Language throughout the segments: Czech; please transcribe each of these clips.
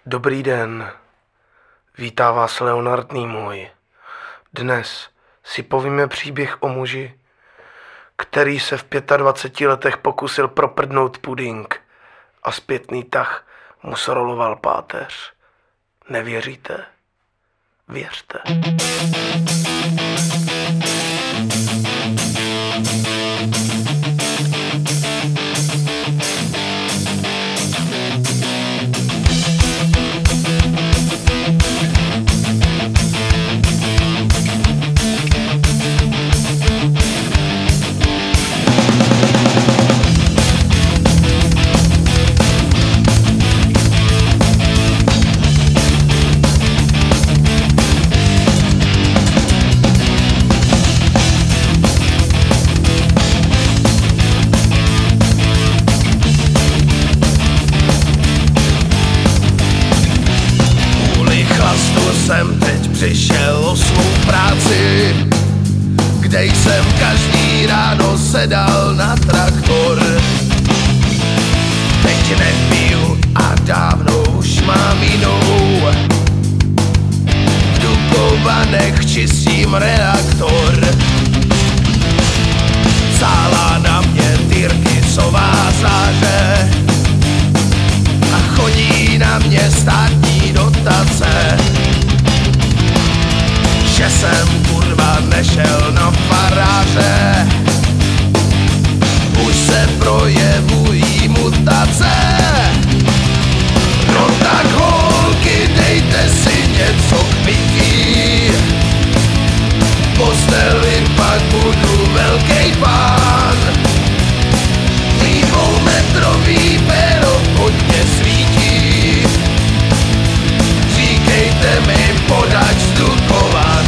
Dobrý den, vítá vás Leonard Nimoy. Dnes si povíme příběh o muži, který se v 25 letech pokusil proprdnout puding a zpětný tah mu sroloval páteř. Nevěříte? Věřte. Jsem teď přišel o svou práci, kde jsem každý ráno sedal na traktor. Teď nepiju a dávno už mám jinou. V Dukovanech čistím reaktor. Sála na mě Tyrkisová záře a chodí na mě státní dotace. Že jsem kurva nešel na faráře, už se projevují mutace. No tak holky, dejte si něco k pití, v posteli pak budu velký pán. Mý 2metrový péro hodně svítí, říkejte mi podač z Dukovan.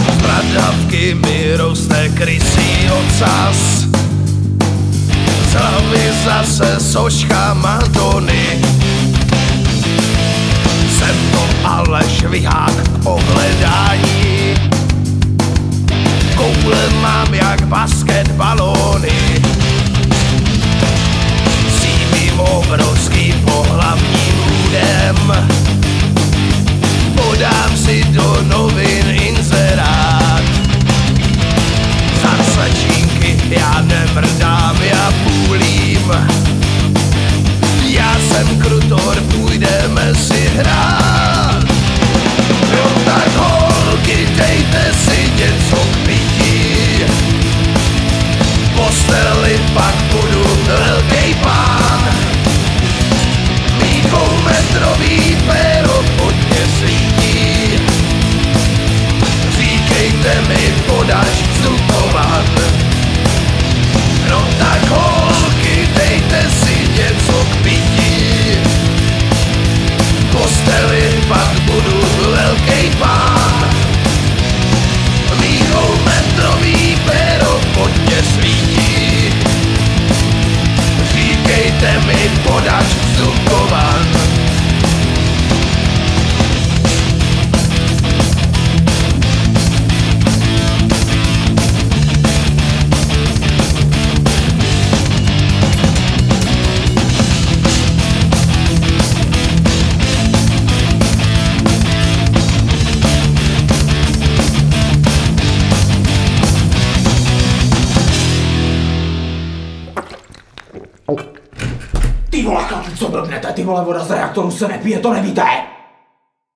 Z bradavky mi roste krysí ocas, z hlavy zase soška Madony. Jsem to ale švihák k pohledání, koule mám jak basketbalóny. Símím obrovským pohlavním údem, podám si do novin inzerát. Za slečínky já nemrdám, já půlím. Já jsem krutor, půjdeme si hrát. Jo tak holky, dejte si něco k pití, v posteli pak budu velký pán. Mý 2metrový péro hodně svítí, říkejte mi podač z Dukovan. No tak holky, dejte si něco k pití, v posteli pak budu velký pán. Mý 2metrový péro hodně svítí, říkejte mi podač z Dukovan. Ty vole, chlapi, co blbnete, ty vole, voda z reaktoru se nepije, to nevíte?